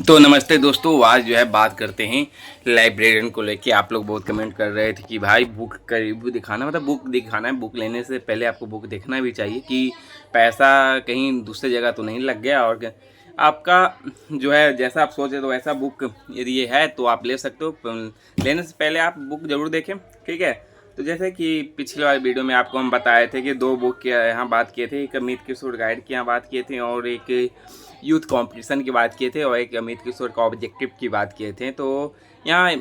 तो नमस्ते दोस्तों, आज जो है बात करते हैं लाइब्रेरियन को लेके। आप लोग बहुत कमेंट कर रहे थे कि भाई बुक का रिव्यू दिखाना, मतलब बुक दिखाना है। बुक लेने से पहले आपको बुक देखना भी चाहिए कि पैसा कहीं दूसरी जगह तो नहीं लग गया, और आपका जो है जैसा आप सोचे तो वैसा बुक यदि ये है तो आप ले सकते हो। लेने से पहले आप बुक ज़रूर देखें, ठीक है। तो जैसे कि पिछले वाले वीडियो में आपको हम बताए थे कि दो बुक के यहाँ बात किए थे, एक अमित किशोर गाइड की यहाँ बात किए थे और एक यूथ कंपटीशन की बात किए थे, और एक अमित किशोर का ऑब्जेक्टिव की बात किए थे। तो यहाँ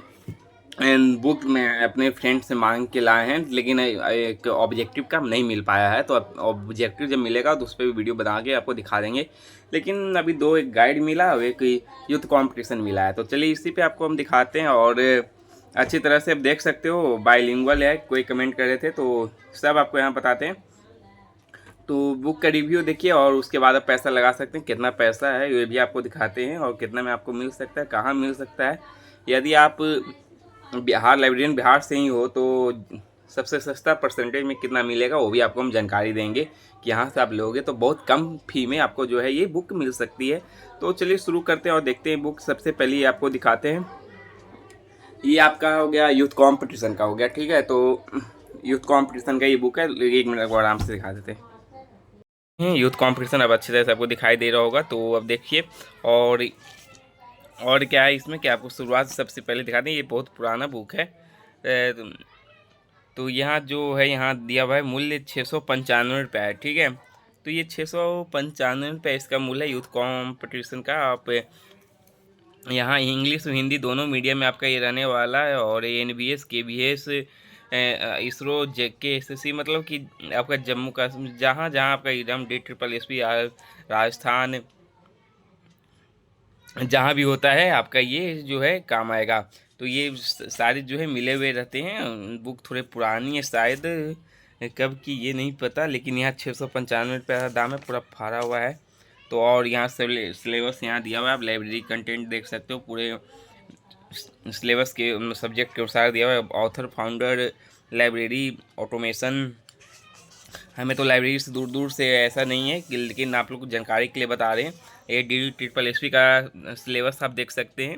बुक में अपने फ्रेंड से मांग के लाए हैं, लेकिन एक ऑब्जेक्टिव का नहीं मिल पाया है। तो अब ऑब्जेक्टिव जब मिलेगा तो उस पर भी वीडियो बना के आपको दिखा देंगे। लेकिन अभी दो, एक गाइड मिला और एक यूथ कंपटीशन मिला है। तो चलिए इसी पे आपको हम दिखाते हैं, और अच्छी तरह से आप देख सकते हो। बाइलिंगुअल है, कोई कमेंट कर रहे थे तो सब आपको यहाँ बताते हैं। तो बुक का रिव्यू देखिए और उसके बाद आप पैसा लगा सकते हैं। कितना पैसा है ये भी आपको दिखाते हैं, और कितना में आपको मिल सकता है, कहाँ मिल सकता है। यदि आप बिहार लाइब्रेरियन बिहार से ही हो तो सबसे सस्ता परसेंटेज में कितना मिलेगा वो भी आपको हम जानकारी देंगे कि यहाँ से आप लोगे तो बहुत कम फी में आपको जो है ये बुक मिल सकती है। तो चलिए शुरू करते हैं और देखते हैं बुक। सबसे पहले आपको दिखाते हैं, ये आपका हो गया यूथ कॉम्पिटिशन का हो गया, ठीक है। तो यूथ कॉम्पिटिशन का ये बुक है, 1 मिनट को आराम से दिखा देते हैं। यूथ कंपटीशन अब अच्छी तरह से आपको दिखाई दे रहा होगा, तो अब देखिए। और क्या है इसमें, कि आपको शुरुआत से सबसे पहले दिखा दें। ये बहुत पुराना बुक है। तो यहाँ जो है, यहाँ दिया हुआ है मूल्य 695 है, ठीक है। तो ये 695 इसका मूल्य है यूथ कंपटीशन का। आप यहाँ इंग्लिश और हिंदी दोनों मीडियम में आपका ये रहने वाला है। और NBS KBS ISRO JK SSC, मतलब कि आपका जम्मू कश्मीर, जहाँ जहाँ आपका एग्जाम DSSS राजस्थान, जहाँ भी होता है आपका ये जो है काम आएगा। तो ये सारे जो है मिले हुए रहते हैं। बुक थोड़े पुरानी है शायद, कब की ये नहीं पता, लेकिन यहाँ 695 दाम है, पूरा फाड़ा हुआ है। तो और यहाँ सिलेबस यहाँ दिया हुआ है, आप लाइब्रेरी कंटेंट देख सकते हो। पूरे सिलेबस के सब्जेक्ट के अनुसार दिया हुआ है। Author, founder, library, automation. हमें तो लाइब्रेरी से दूर दूर से ऐसा नहीं है कि, लेकिन आप लोग को जानकारी के लिए बता रहे हैं। ADSSB का सिलेबस आप देख सकते हैं।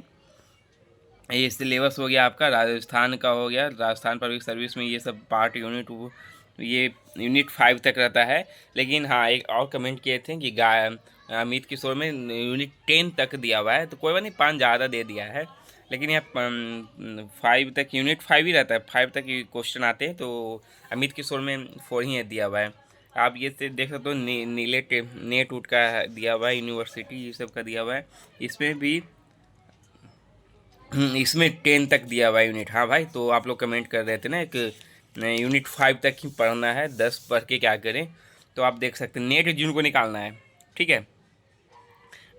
ये सिलेबस हो गया आपका राजस्थान का, हो गया राजस्थान पब्लिक सर्विस में। ये सब पार्ट ये यूनिट 5 तक रहता है। लेकिन हाँ, एक और कमेंट किए थे कि अमित किशोर में यूनिट 10 तक दिया हुआ है, तो कोई बात नहीं, 5 ज़्यादा दे दिया है। लेकिन यहाँ 5 तक, यूनिट 5 ही रहता है, 5 तक क्वेश्चन आते हैं। तो अमित किशोर में 4 ही दिया हुआ है। आप ये से देख सकते हो। नीले नेट उट का दिया हुआ है, यूनिवर्सिटी ये सब का दिया हुआ है। इसमें भी इसमें 10 तक दिया हुआ है यूनिट। हाँ भाई, तो आप लोग कमेंट कर रहे थे ना एक यूनिट 5 तक ही पढ़ना है, 10 पढ़ के क्या करें। तो आप देख सकते हैं, नेट जिनको निकालना है, ठीक है,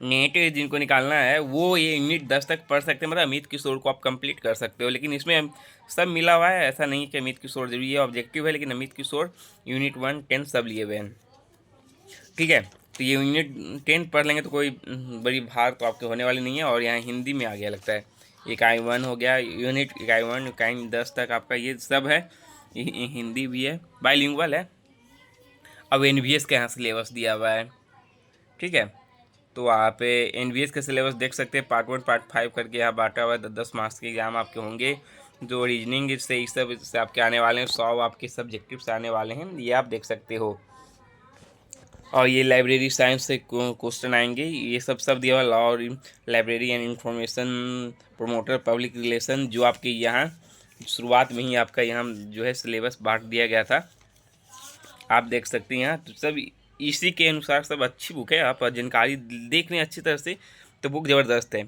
नेट जिनको निकालना है वो ये यूनिट 10 तक पढ़ सकते हैं। मतलब अमित किशोर को आप कंप्लीट कर सकते हो। लेकिन इसमें सब मिला हुआ है, ऐसा नहीं कि अमित किशोर जरूरी है ऑब्जेक्टिव है, लेकिन अमित किशोर यूनिट 1, 10 सब लिए हुए हैं, ठीक है। तो ये यूनिट 10 पढ़ लेंगे तो कोई बड़ी भार तो आपके होने वाली नहीं है। और यहाँ हिंदी में आ गया लगता है, इकाई 1 हो गया, यूनिट इकाई 1 इकाई 10 तक आपका ये सब है। हिंदी भी है, बाइलिंगुअल है। अब NVS का यहाँ सिलेबस दिया हुआ है, ठीक है। तो आप NVS का सिलेबस देख सकते हैं, पार्ट 1 पार्ट 5 करके यहाँ बांटा हुआ है। 10 मार्क्स के एग्जाम आपके होंगे, जो रीजनिंग से इस सब से आपके आने वाले हैं। 100 आपके सब्जेक्टिव से आने वाले हैं, ये आप देख सकते हो। और ये लाइब्रेरी साइंस से क्वेश्चन आएंगे, ये सब दिया हुआ। लॉ और library and information promoter public relation, जो आपके यहाँ शुरुआत में ही आपका यहाँ जो है सिलेबस बांट दिया गया था, आप देख सकते हैं। यहाँ तो सब इसी के अनुसार सब अच्छी बुक है। आप जानकारी देख रहे हैं अच्छी तरह से तो बुक ज़बरदस्त है,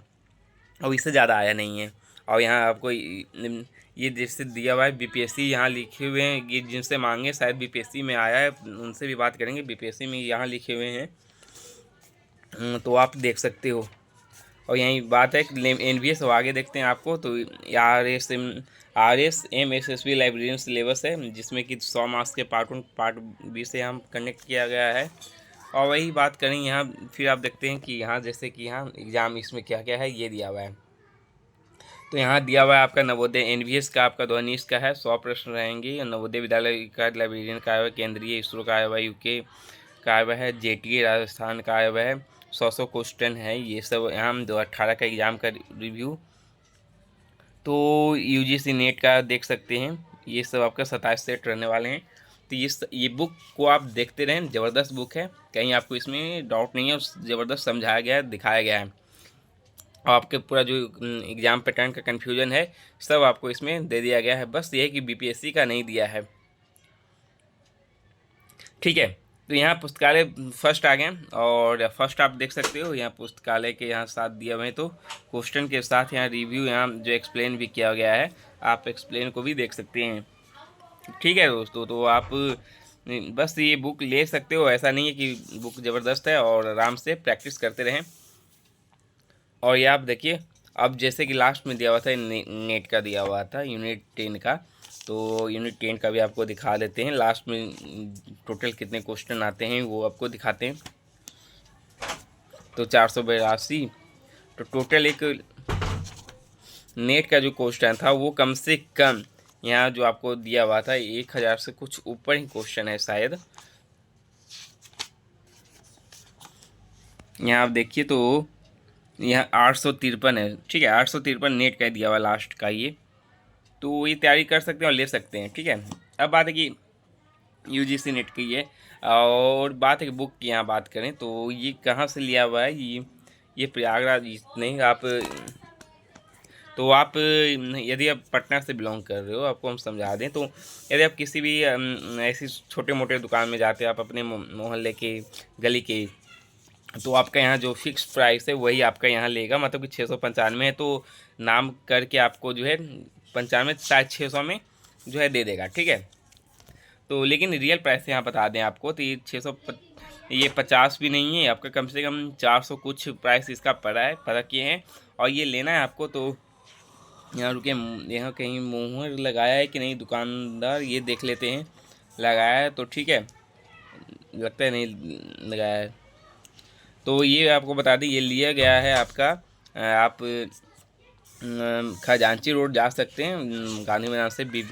और इससे ज़्यादा आया नहीं है। और यहाँ आपको ये जैसे दिया हुआ है BPSC यहाँ लिखे हुए हैं, ये जिनसे मांगे शायद BPSC में आया है, उनसे भी बात करेंगे। BPSC में यहाँ लिखे हुए हैं, तो आप देख सकते हो। और यही बात है कि NVS अब आगे देखते हैं आपको। तो RSMSSB लाइब्रेरियन सिलेबस है, जिसमें कि 100 मार्क्स के पार्ट 1 पार्ट 20 से यहाँ कनेक्ट किया गया है। और वही बात करेंगे यहाँ। फिर आप देखते हैं कि यहाँ जैसे कि यहाँ एग्ज़ाम इसमें क्या क्या है ये दिया हुआ है। तो यहाँ दिया हुआ है आपका नवोदय NVS का, आपका 2019 का है, 100 प्रश्न रहेंगे। नवोदय विद्यालय का लाइब्रेरियन का आया हुआ है, केंद्रीय इसरो का आया हुआ है, UK का आया हुआ है, JTA राजस्थान का आया हुआ है, 100 क्वेश्चन है। ये सब यहाँ 2018 का एग्ज़ाम का रिव्यू। तो यूजीसी नेट का देख सकते हैं, ये सब आपका 27 सेट रहने वाले हैं। तो ये बुक को आप देखते रहें, ज़बरदस्त बुक है, कहीं आपको इसमें डाउट नहीं है, ज़बरदस्त समझाया गया है, दिखाया गया है। और आपके पूरा जो एग्ज़ाम पैटर्न का कन्फ्यूजन है सब आपको इसमें दे दिया गया है। बस ये है कि बीपीएससी का नहीं दिया है, ठीक है। तो यहाँ पुस्तकालय फर्स्ट आ गए, और फर्स्ट आप देख सकते हो यहाँ पुस्तकालय के यहाँ साथ दिया हुए हैं, तो क्वेश्चन के साथ यहाँ रिव्यू, यहाँ जो एक्सप्लेन भी किया गया है, आप एक्सप्लेन को भी देख सकते हैं, ठीक है दोस्तों। तो आप बस ये बुक ले सकते हो, ऐसा नहीं है कि बुक ज़बरदस्त है, और आराम से प्रैक्टिस करते रहें। और ये आप देखिए, अब जैसे कि लास्ट में दिया हुआ था नेट का दिया हुआ था यूनिट 10 का, तो यूनिट 10 का भी आपको दिखा देते हैं। लास्ट में टोटल कितने क्वेश्चन आते हैं वो आपको दिखाते हैं। तो 482, तो टोटल एक नेट का जो क्वेश्चन था वो कम से कम यहाँ जो आपको दिया हुआ था 1000 से कुछ ऊपर ही क्वेश्चन है शायद। यहाँ आप देखिए तो यहाँ 853 है, ठीक है, 853 नेट का दिया हुआ लास्ट का ये। तो ये तैयारी कर सकते हैं और ले सकते हैं, ठीक है। अब बात है कि यूजीसी नेट की है, और बात है कि बुक की यहाँ बात करें तो ये कहाँ से लिया हुआ है, ये प्रयागराज नहीं, आप तो आप यदि आप पटना से बिलोंग कर रहे हो, आपको हम समझा दें, तो यदि आप किसी भी ऐसी छोटे मोटे दुकान में जाते हो, आप अपने मोहल्ले के गली के, तो आपका यहाँ जो फिक्स प्राइस है वही आपका यहाँ लेगा, मतलब कि 695 है, तो नाम करके आपको जो है 95 शायद 600 में जो है दे देगा, ठीक है। तो लेकिन रियल प्राइस यहाँ बता दें आपको, तो ये 600 ये 50 भी नहीं है आपका, कम से कम 400 कुछ प्राइस इसका पड़ा है, पता किए हैं। और ये लेना है आपको, तो यहाँ रुके, यहाँ कहीं मुहर लगाया है कि नहीं दुकानदार, ये देख लेते हैं। लगाया है तो ठीक है, लगता है नहीं लगाया है। तो ये आपको बता दें, ये लिया गया है आपका, आप खजांची रोड जा सकते हैं, गांधी मैदान से भी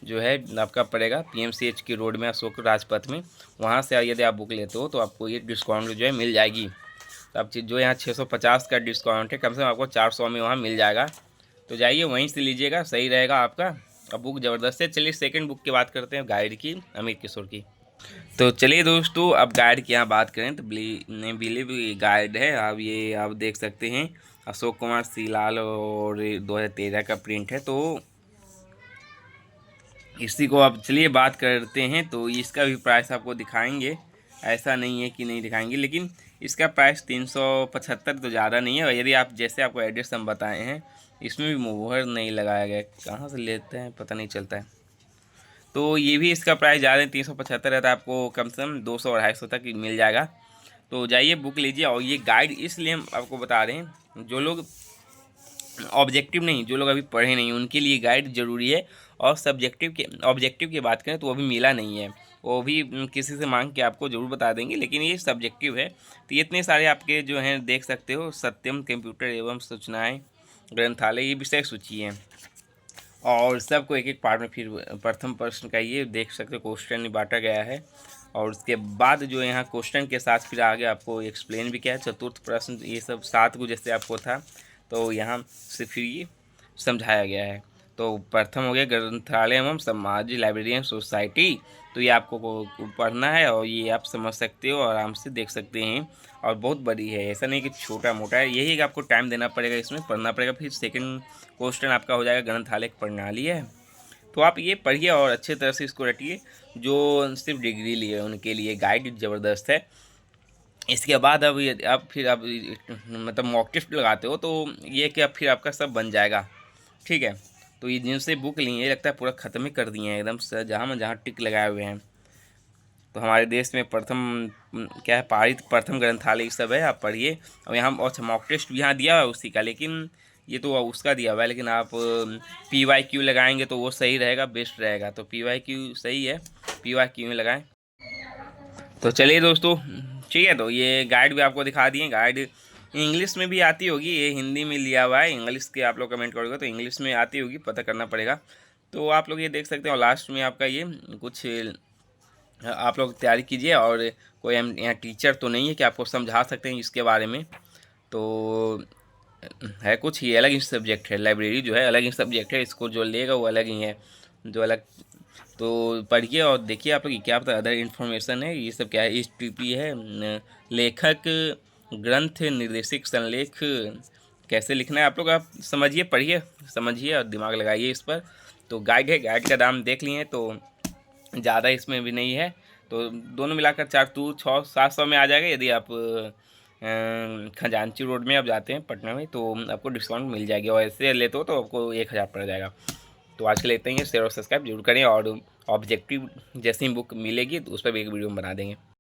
जो है आपका पड़ेगा पीएमसीएच की रोड में, अशोक राजपथ में, वहाँ से यदि आप बुक लेते हो तो आपको ये डिस्काउंट जो है मिल जाएगी। तो आप जो यहाँ 650 का डिस्काउंट है, कम से कम आपको 400 में वहाँ मिल जाएगा। तो जाइए वहीं से लीजिएगा, सही रहेगा आपका। अब बुक ज़बरदस्त है। चलिए सेकंड बुक की बात करते हैं, गाइड की, अमित किशोर की। तो चलिए दोस्तों, अब गाइड की यहाँ बात करें तो बिलीव गाइड है। अब ये आप देख सकते हैं, अशोक कुमार सीलाल और 2013 का प्रिंट है। तो इसी को आप चलिए बात करते हैं। तो इसका भी प्राइस आपको दिखाएंगे, ऐसा नहीं है कि नहीं दिखाएंगे, लेकिन इसका प्राइस 375 तो ज़्यादा नहीं है। और यदि आप जैसे आपको एड्रेस हम बताए हैं, इसमें भी मोहर नहीं लगाया गया, कहाँ से लेते हैं पता नहीं चलता है। तो ये भी इसका प्राइस ज़्यादा है, 375 रहता है, आपको कम से कम 200-250 तक मिल जाएगा। तो जाइए बुक लीजिए। और ये गाइड इसलिए हम आपको बता रहे हैं, जो लोग ऑब्जेक्टिव नहीं, जो लोग अभी पढ़े नहीं, उनके लिए गाइड ज़रूरी है। और ऑब्जेक्टिव की बात करें तो वो अभी मिला नहीं है, वो भी किसी से मांग के आपको ज़रूर बता देंगे, लेकिन ये सब्जेक्टिव है। तो ये इतने सारे आपके जो हैं देख सकते हो, सत्यम कंप्यूटर एवं सूचनाएँ ग्रंथालय, ये विषय सूची है, और सबको एक एक पार्ट में फिर प्रथम प्रश्न का ये देख सकते हो क्वेश्चन बांटा गया है। और उसके बाद जो यहाँ क्वेश्चन के साथ फिर आगे आपको एक्सप्लेन भी किया है, चतुर्थ प्रश्न, ये सब 7 को जैसे आपको था, तो यहाँ से फिर ये समझाया गया है। तो प्रथम हो गया ग्रंथालय एवं समाज, लाइब्रेरियन सोसाइटी, तो ये आपको पढ़ना है, और ये आप समझ सकते हो, आराम से देख सकते हैं। और बहुत बड़ी है, ऐसा नहीं कि छोटा मोटा है, यही कि आपको टाइम देना पड़ेगा, इसमें पढ़ना पड़ेगा। फिर सेकंड क्वेश्चन आपका हो जाएगा ग्रंथालय प्रणाली है, तो आप ये पढ़िए और अच्छे तरह से इसको रटिए। जो सिर्फ डिग्री लिए उनके लिए गाइड ज़बरदस्त है। इसके बाद अब आप फिर आप मतलब मॉक टेस्ट लगाते हो, तो ये कि अब फिर आपका सब बन जाएगा, ठीक है। तो ये जिनसे बुक ली है, लगता है पूरा ख़त्म ही कर दिए हैं एकदम से, जहाँ टिक लगाए हुए हैं। तो हमारे देश में प्रथम क्या है, पारित प्रथम ग्रंथालय ये सब है, आप पढ़िए। और यहाँ अच्छा मॉक टेस्ट भी यहाँ दिया हुआ है उसी का, लेकिन ये तो उसका दिया हुआ है, लेकिन आप PYQ लगाएंगे तो वो सही रहेगा, बेस्ट रहेगा। तो PYQ सही है, PYQ में लगाएं। तो चलिए दोस्तों, ठीक है, तो ये गाइड भी आपको दिखा दिए। गाइड इंग्लिश में भी आती होगी, ये हिंदी में लिया हुआ है, इंग्लिश के आप लोग कमेंट करोगे तो इंग्लिश में आती होगी, पता करना पड़ेगा। तो आप लोग ये देख सकते हो, लास्ट में आपका ये कुछ आप लोग तैयारी कीजिए और कोई हम यहाँ टीचर तो नहीं है कि आपको समझा सकते हैं इसके बारे में। तो है कुछ ही अलग ही सब्जेक्ट है, लाइब्रेरी जो है अलग ही सब्जेक्ट है, इसको जो लेगा वो अलग ही है, जो अलग। तो पढ़िए और देखिए आप लोग क्या पता अदर इन्फॉर्मेशन है, ये सब क्या है, इस टीपी है लेखक, ग्रंथ, निर्देशक, संलेख कैसे लिखना है, आप लोग आप समझिए, पढ़िए, समझिए और दिमाग लगाइए इस पर। तो गाइड है, गाइड का दाम देख लिए तो ज़्यादा इसमें भी नहीं है, तो दोनों मिलाकर 4-700 में आ जाएगा। यदि आप खजांची रोड में आप जाते हैं पटना में तो आपको डिस्काउंट मिल जाएगी, और ऐसे लेते हो तो आपको 1000 पड़ जाएगा। तो आज के लिए इतना ही है, शेयर और सब्सक्राइब जरूर करें, और ऑब्जेक्टिव जैसी बुक मिलेगी तो उस पर भी एक वीडियो बना देंगे।